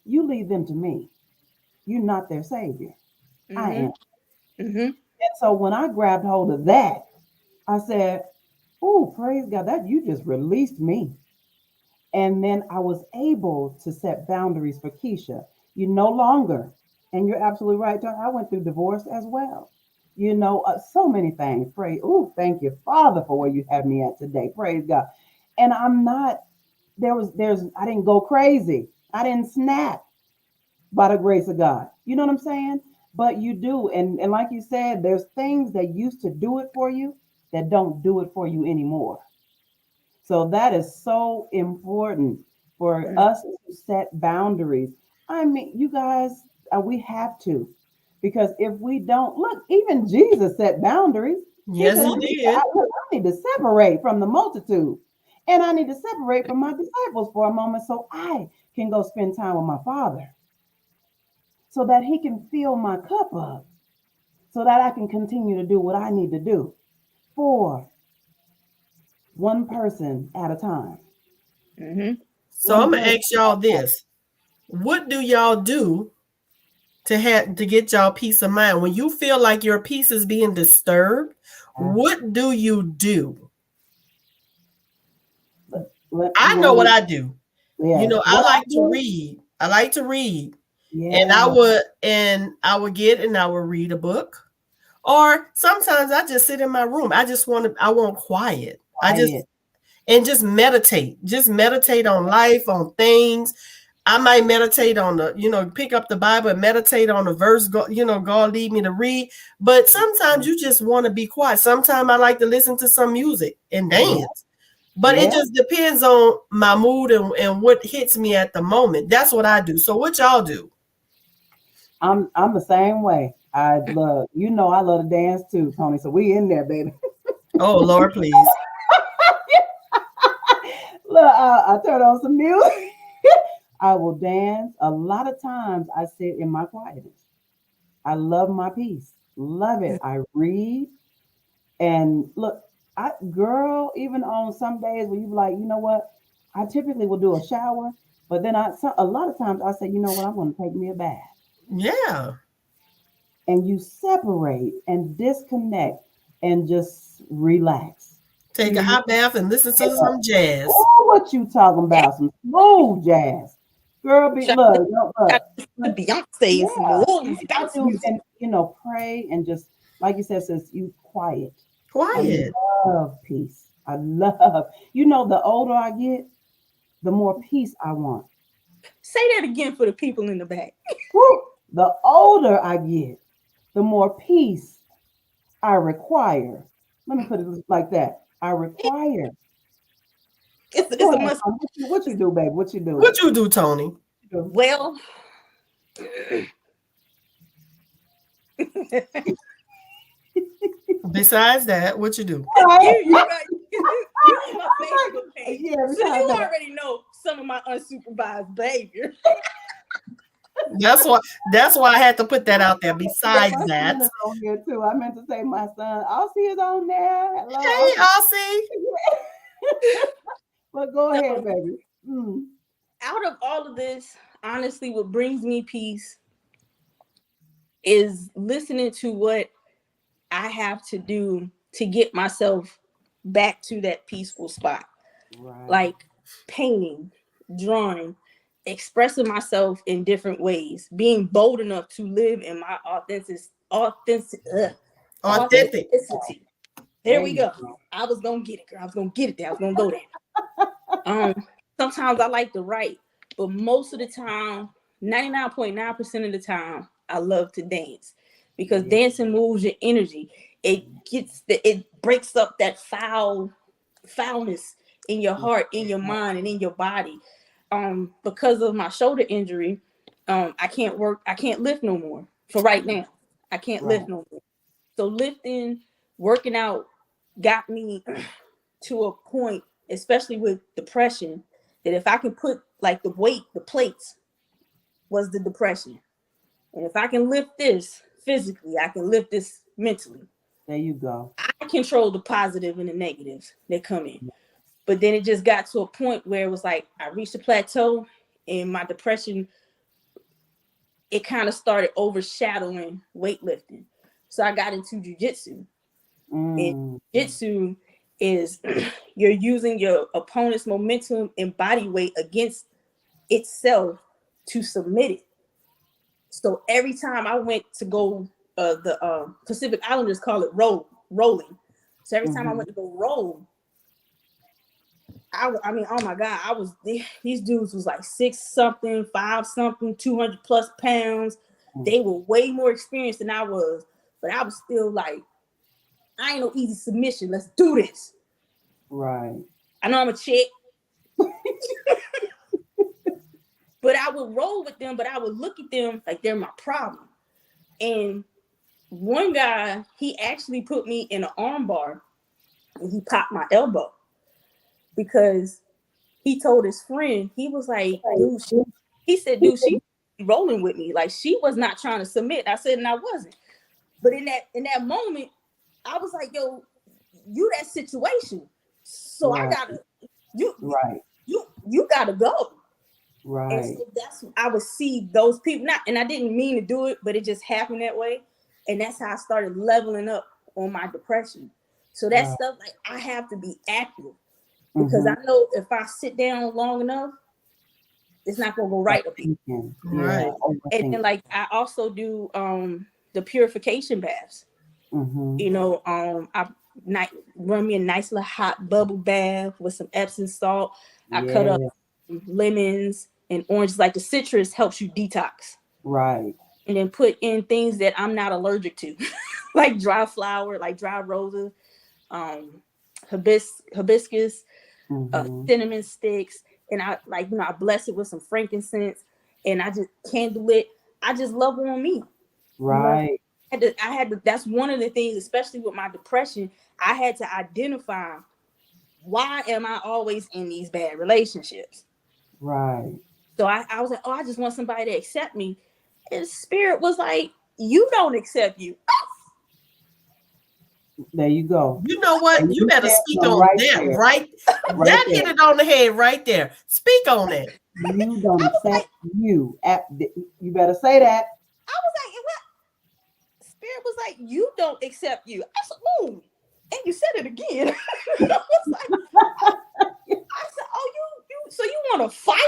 You leave them to me. You're not their savior. Mm-hmm. I am. Mm-hmm. And so when I grabbed hold of that, I said, oh, praise God, that you just released me. And then I was able to set boundaries for Keisha. You no longer, and you're absolutely right, I went through divorce as well. So many things. Pray. Oh, thank you, Father, for where you have me at today. Praise God. And I'm not, I didn't go crazy. I didn't snap by the grace of God. You know what I'm saying? But you do. And like you said, there's things that used to do it for you that don't do it for you anymore. So that is so important for us to set boundaries. I mean, you guys, we have to, because if we don't, look, even Jesus set boundaries. Yes, he did. I need to separate from the multitude, and I need to separate from my disciples for a moment so I can go spend time with my Father, so that he can fill my cup up, so that I can continue to do what I need to do for one person at a time. Mm-hmm. So I'm gonna ask y'all this: what do y'all do to get y'all peace of mind when you feel like your peace is being disturbed? What do you do? I know what I do. Yeah. I like to read. Yeah. And I would read a book. Or sometimes I just sit in my room. I want quiet. Just meditate. Just meditate on life, on things. I might meditate on pick up the Bible and meditate on a verse, God lead me to read. But sometimes you just want to be quiet. Sometimes I like to listen to some music and dance. But it just depends on my mood and what hits me at the moment. That's what I do. So what y'all do? I'm the same way. I love to dance too, Tony. So we in there, baby. Oh Lord, please. Look, I turn on some music. I will dance. A lot of times I sit in my quietness. I love my peace. Love it. I read. And look, even on some days where you be like, you know what? I typically will do a shower, but then a lot of times I say, you know what? I'm going to take me a bath. Yeah. And you separate and disconnect and just relax. Take a hot bath and listen to some jazz. Oh, what you talking about? Some smooth jazz. Girl, look. Beyonce and pray and just, like you said, says you quiet. Quiet. I love peace. I love, the older I get, the more peace I want. Say that again for the people in the back. Woo! The older I get, the more peace I require. Let me put it like that. I require. It's Go a ahead, must. Mom. What you do, babe? What you do? What you do, Tony? Well, besides that, what you do? you on my Facebook page, Yeah, so you already know some of my unsupervised behavior. That's why I had to put that out there. Besides my that, son is on here too. I meant to say my son. Aussie is on there. Hello, hey, Aussie. But go ahead, baby. Out of all of this, honestly, what brings me peace is listening to what I have to do to get myself back to that peaceful spot. Right. Like painting, drawing, expressing myself in different ways, being bold enough to live in my authenticity. There we go. I was gonna get it, girl. I was gonna get it there. I was gonna go there. Sometimes I like to write, but most of the time, 99.9% of the time, I love to dance because dancing moves your energy. It breaks up that foulness in your heart, in your mind, and in your body. Because of my shoulder injury, I can't lift no more for right now. I can't lift no more. So lifting, working out got me to a point, especially with depression, that if I can put like the plates was the depression. And if I can lift this physically, I can lift this mentally. There you go. I control the positive and the negatives that come in. But then it just got to a point where it was like I reached a plateau and my depression, it kind of started overshadowing weightlifting. So I got into jiu-jitsu. And jiu-jitsu is you're using your opponent's momentum and body weight against itself to submit it. So every time I went to go, the Pacific Islanders call it rolling. So every time I went to go roll, I mean, oh my God, these dudes was like 6-something, 5-something, 200 plus pounds. They were way more experienced than I was, but I was still like, I ain't no easy submission. Let's do this. Right. I know I'm a chick. But I would roll with them, but I would look at them like they're my problem. And one guy, he actually put me in an arm bar and he popped my elbow because he told his friend, he was like, dude, she rolling with me. Like she was not trying to submit. I said, and I wasn't. But in that moment, I was like, yo, you that situation. So I gotta, you gotta go. Right. And so I would see those people, and I didn't mean to do it, but it just happened that way. And that's how I started leveling up on my depression. So that stuff, like I have to be active because I know if I sit down long enough, it's not gonna go right up. Right. And then like I also do the purification baths. You know, I run me a nice little hot bubble bath with some Epsom salt. I cut up lemons and oranges, like the citrus helps you detox. Right. And then put in things that I'm not allergic to, like dry flower, like dry roses, hibiscus, cinnamon sticks. And I I bless it with some frankincense and I just candle it. I just love on me. Right. I had to, that's one of the things, especially with my depression, I had to identify, why am I always in these bad relationships? Right. So I was like, oh, I just want somebody to accept me. And spirit was like, you don't accept you. There you go. You know what? And You better speak on right that, there. right? That hit it on the head right there. Speak on it. You don't accept you. You better say that. I was like, what? Spirit was like, you don't accept you. I said, oh, and you said it again. I was like, I said, oh, you, so you want to fight?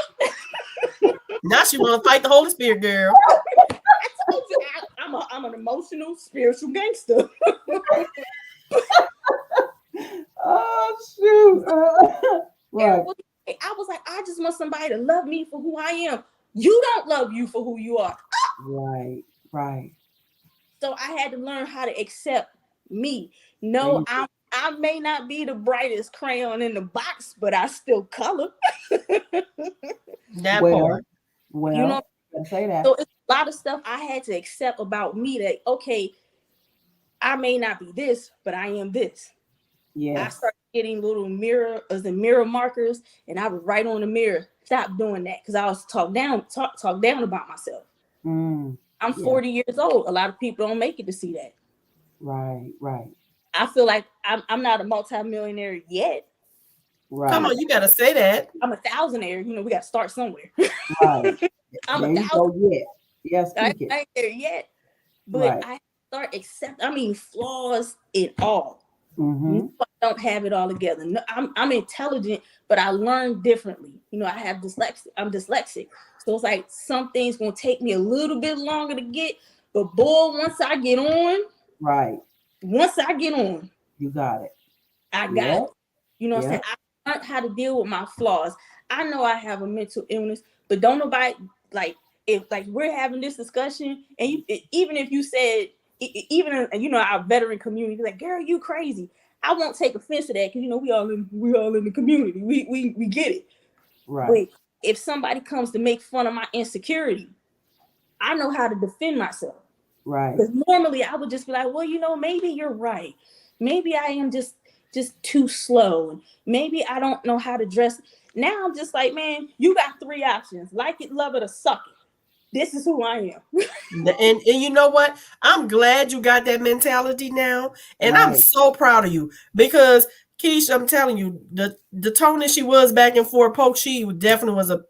Now she want to fight the Holy Spirit, girl. I told you, I'm an emotional, spiritual gangster. Oh shoot! Right. I was like, I just want somebody to love me for who I am. You don't love you for who you are. Right, right. So I had to learn how to accept me. No, I may not be the brightest crayon in the box, but I still color. That part. Well, you know, say that. So it's a lot of stuff I had to accept about me that, okay, I may not be this, but I am this. Yes. I started getting little mirror markers, and I would write on the mirror, stop doing that, because I was talk down about myself. I'm 40 years old. A lot of people don't make it to see that. Right, right. I feel like I'm not a multimillionaire yet. Right. Come on, you gotta say that. I'm a thousandaire. You know, we gotta start somewhere. Right. I'm there a thousand. Yes, I ain't there yet. But I start flaws in all. Mm-hmm. I don't have it all together. No, I'm intelligent, but I learn differently. You know, I have dyslexia. I'm dyslexic. So it's like some things gonna take me a little bit longer to get, but boy, once I get on, you got it. I got it. You know what I'm saying? I learned how to deal with my flaws. I know I have a mental illness, but don't nobody if we're having this discussion, and even if you said, even our veteran community, like, girl, you crazy. I won't take offense to that, because we all in the community. We get it. Right. But if somebody comes to make fun of my insecurity, I know how to defend myself. Right. Because normally I would just be like, well, maybe you're right. Maybe I am just too slow. Maybe I don't know how to dress. Now I'm just like, man, you got 3 options: like it, love it, or suck it. This is who I am. and you know what? I'm glad you got that mentality now. And I'm so proud of you, because Keisha, I'm telling you, the tone that she was back and forth, Polk, she definitely was a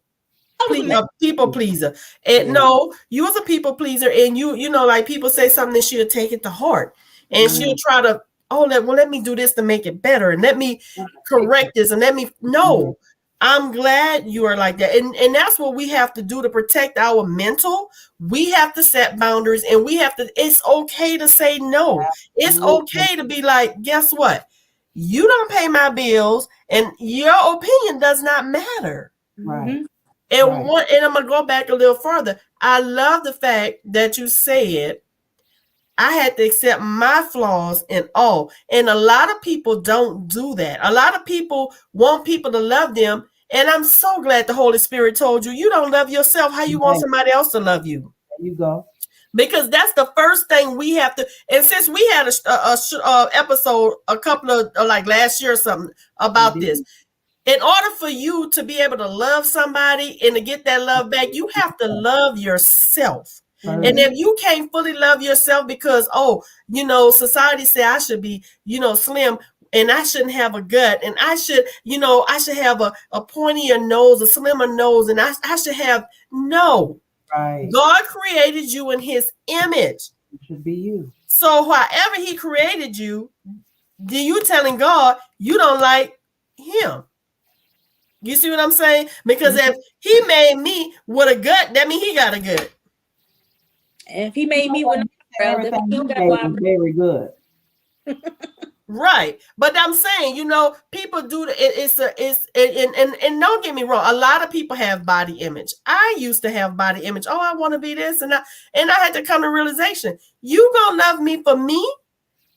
people pleaser. And no, you was a people pleaser, and you know, like, people say something and she'll take it to heart, and she'll try to, let me do this to make it better, and let me correct this, and no. I'm glad you are like that. And that's what we have to do to protect our mental. We have to set boundaries, and it's okay to say no. It's okay to be like, guess what? You don't pay my bills, and your opinion does not matter. Right. And I'm gonna go back a little further. I love the fact that you said I had to accept my flaws and all. And a lot of people don't do that. A lot of people want people to love them. And I'm so glad the Holy Spirit told you, you don't love yourself. How you want somebody else to love you? There you go. Because that's the first thing we have to. And since we had a episode a couple of, like, last year or something about this, in order for you to be able to love somebody and to get that love back, you have to love yourself. And if you can't fully love yourself because, society said I should be, slim, and I shouldn't have a gut, and I should have a pointier nose, a slimmer nose, and I should have, no. Right. God created you in his image. It should be you. So however he created you, then you telling God you don't like him. You see what I'm saying? Because if he made me with a gut, that means he got a gut. And if he made me with everything he made was very good. Right. But I'm saying, people do and don't get me wrong, a lot of people have body image. I used to have body image. I want to be this, and I had to come to realization, you gonna love me for me,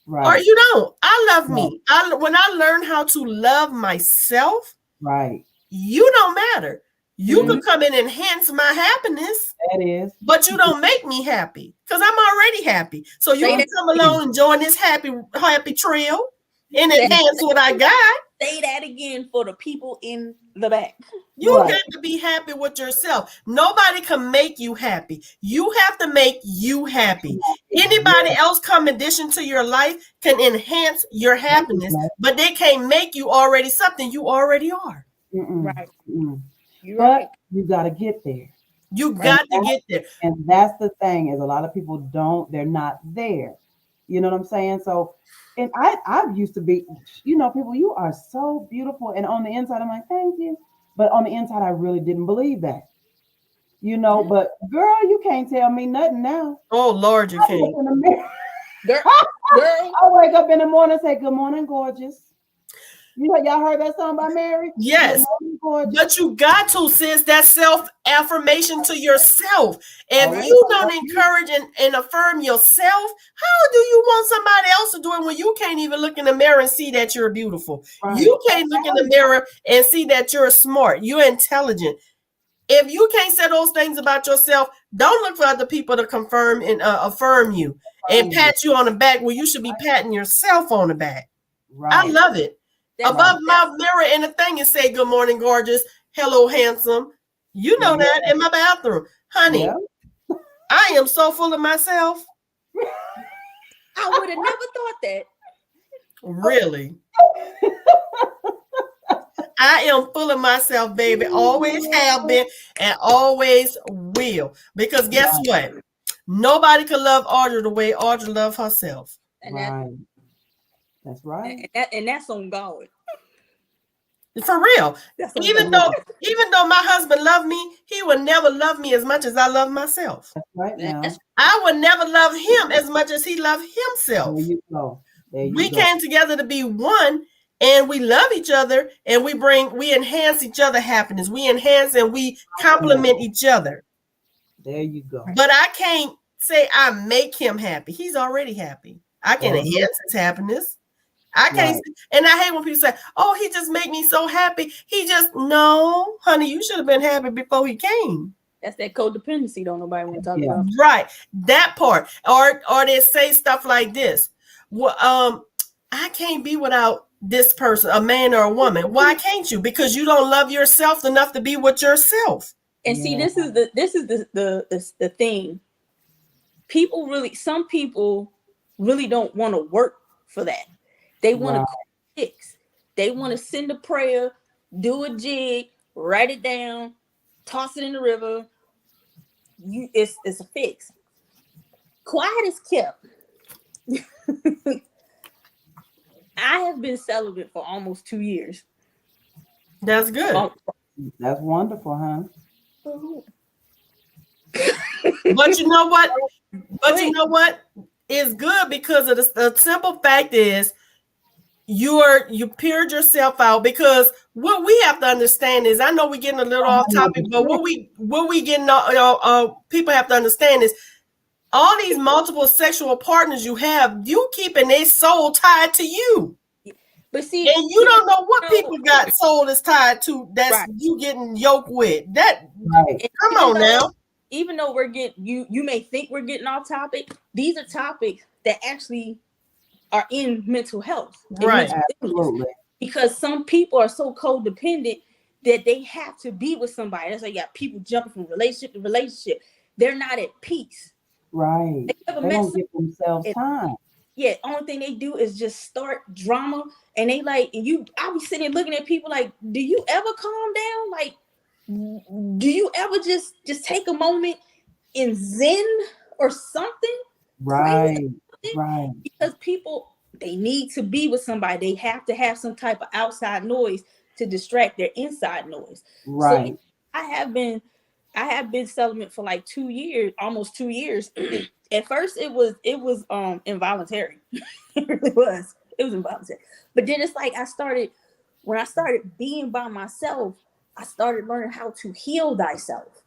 or you don't. I love me. When I learn how to love myself, you don't matter. You can come and enhance my happiness. That is. But you don't make me happy, because I'm already happy. So you can come along and join this happy trail and enhance what I got. Say that again for the people in the back. You got to be happy with yourself. Nobody can make you happy. You have to make you happy. Anybody else come addition to your life can enhance your happiness, but they can't make you already something you already are. Right. But you got to get there. You got to get there. And that's the thing, is a lot of people they're not there. You know what I'm saying? So, and I used to be, people, you are so beautiful. And on the inside, I'm like, thank you. But on the inside, I really didn't believe that. But girl, you can't tell me nothing now. Oh, Lord, you can't. In the mirror. Girl. I wake up in the morning and say, good morning, gorgeous. y'all heard that song by Mary? Yes. But you got to, sis, that self-affirmation to yourself. If you don't encourage and affirm yourself, how do you want somebody else to do it when you can't even look in the mirror and see that you're beautiful? Right. You can't look in the mirror and see that you're smart, you're intelligent. If you can't say those things about yourself, don't look for other people to confirm and affirm you and pat you on the back when you should be patting yourself on the back. Right. I love it. Above my mirror and the thing and say, good morning, gorgeous. Hello, handsome. You know that in my bathroom. Honey, I am so full of myself. I would have never thought that. Really? I am full of myself, baby. Always have been and always will. Because guess what? Nobody can love Audra the way Audra loves herself. And that's right. And that's on God. For real. Even though my husband loved me, he would never love me as much as I love myself. That's right now. I would never love him as much as he loved himself. There you go. We came together to be one, and we love each other, and we enhance each other happiness. We enhance and we complement each other. There you go. But I can't say I make him happy. He's already happy. I can enhance his happiness. I can't, and I hate when people say, "Oh, he just made me so happy." No, honey, you should have been happy before he came. That's that codependency. Don't nobody want to talk about. Right, that part, or they say stuff like this. Well, I can't be without this person, a man or a woman. Why can't you? Because you don't love yourself enough to be with yourself. And see, this is the thing. Some people really don't want to work for that. They want to fix. They want to send a prayer, do a jig, write it down, toss it in the river. It's a fix. Quiet is kept. I have been celibate for almost 2 years. That's good. That's wonderful, huh? But you know what? It's good because of the simple fact is you peered yourself out, because what we have to understand is, I know we're getting a little off topic, but what we getting people have to understand is all these multiple sexual partners you have, you keeping their soul tied to you. But see, and you don't know what people got soul is tied to. That's you getting yoked with. That come on now. Even though we're getting you may think we're getting off topic. These are topics that actually are in mental health, right? Absolutely. Because some people are so codependent that they have to be with somebody. That's why you got people jumping from relationship to relationship. They're not at peace. Right. They don't give themselves time. Yeah, only thing they do is just start drama, and they like, and I be sitting looking at people like, do you ever calm down? Like, do you ever just take a moment in Zen or something? Right. Right. Because people, they need to be with somebody. They have to have some type of outside noise to distract their inside noise. Right. So I have been celibate for like 2 years, almost 2 years. At first it was involuntary. It really was. It was involuntary. But then it's like when I started being by myself, I started learning how to heal thyself.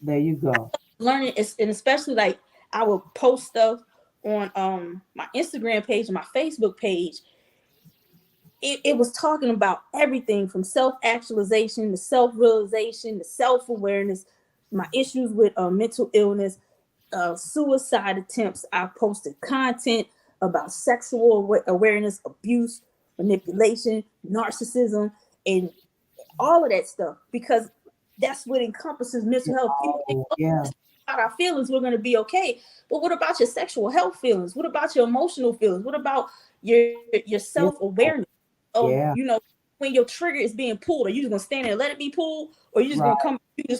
There you go. Learning, and especially like I would post stuff on my Instagram page and my Facebook page. It was talking about everything from self-actualization to self-realization to self-awareness, my issues with mental illness, suicide attempts. I posted content about sexual awareness, abuse, manipulation, narcissism, and all of that stuff, because that's what encompasses mental health. People think, about our feelings, we're going to be okay. But what about your sexual health feelings? What about your emotional feelings? What about your self-awareness? You know, when your trigger is being pulled, are you just going to stand there and let it be pulled? Or you just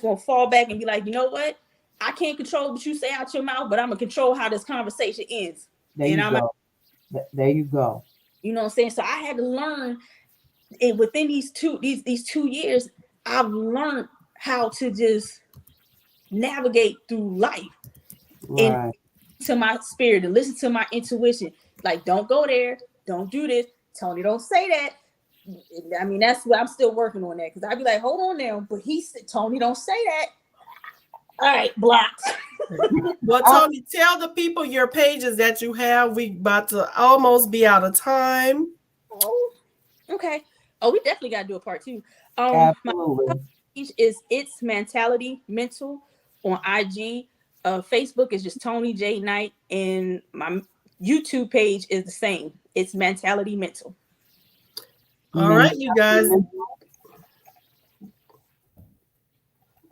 going to fall back and be like, you know what? I can't control what you say out your mouth, but I'm going to control how this conversation ends. There you go. You know what I'm saying? So I had to learn, and within these 2 years, I've learned how to just navigate through life and to my spirit and listen to my intuition. Like, don't go there, don't do this, Tony, don't say that. I mean, that's what I'm still working on that, because I'd be like, hold on now, but he said, Tony, don't say that. All right, blocked. Well, Tony, tell the people your pages that you have. We about to almost be out of time. Oh, okay. Oh, we definitely got to do a part 2. Absolutely. My page is It's Mentality Mental on IG. Facebook is just Tony J Knight, and my YouTube page is the same. It's Mentality Mental. All right, you guys.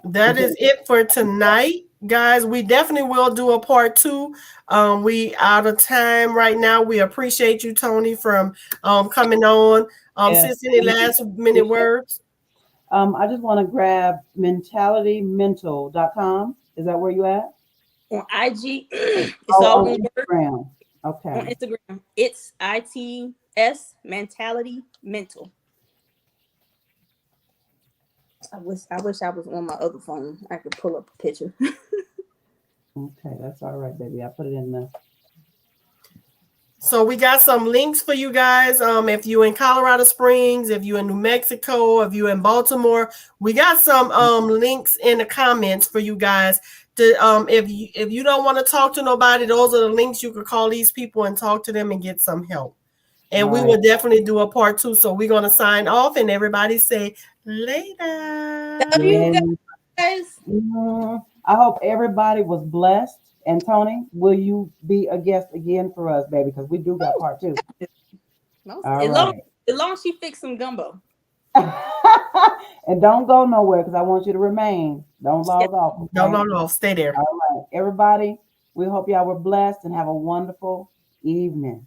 That is it for tonight, guys. We definitely will do a part 2. We out of time right now. We appreciate you, Tony, from coming on. Since any last minute words? I just want to grab mentalitymental.com. Is that where you at? On IG, it's all on Instagram. Okay. On Instagram, it's ITS Mentality Mental. I wish I was on my other phone. I could pull up a picture. Okay, that's all right, baby. I put it in there. So we got some links for you guys. If you in Colorado Springs, if you in New Mexico, if you in Baltimore, we got some links in the comments for you guys. To if you don't want to talk to nobody, those are the links. You could call these people and talk to them and get some help. And we will definitely do a part 2. So we're gonna sign off and everybody say later. Love you guys. I hope everybody was blessed. And Tony, will you be a guest again for us, baby? Because we do got part 2. As long as she fix some gumbo. And don't go nowhere, because I want you to remain. Don't log off. Okay? Don't log off. Stay there. All right. Everybody, we hope y'all were blessed and have a wonderful evening.